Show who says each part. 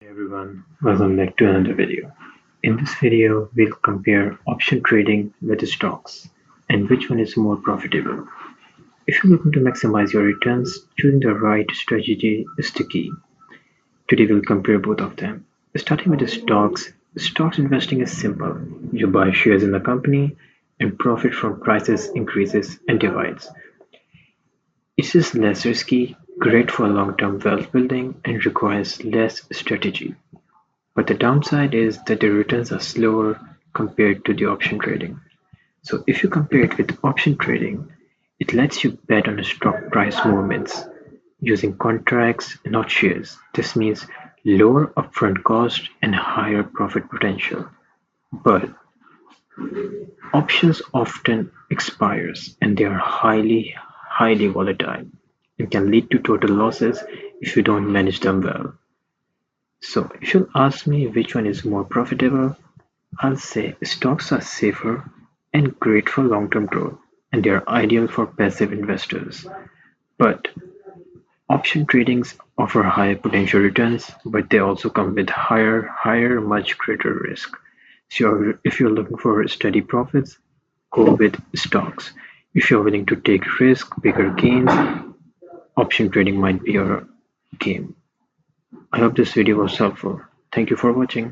Speaker 1: Hey everyone, welcome back to another video. In this video, we'll compare option trading with stocks and which one is more profitable. If you're looking to maximize your returns, choosing the right strategy is the key. Today we'll compare both of them. Starting with the stocks investing is simple. You buy shares in the company and profit from prices increases and divides. It is less risky, great for long-term wealth building, and requires less strategy. But the downside is that the returns are slower compared to the option trading. So if you compare it with option trading, it lets you bet on stock price movements using contracts, not shares. This means lower upfront cost and higher profit potential. But options often expires and they are highly volatile and can lead to total losses if you don't manage them well. So if you ask me which one is more profitable, I'll say stocks are safer and great for long-term growth, and they are ideal for passive investors. But option tradings offer higher potential returns, but they also come with much greater risk. So if you're looking for steady profits, go with stocks. If you're willing to take risk, bigger gains, option trading might be your game. I hope this video was helpful. Thank you for watching.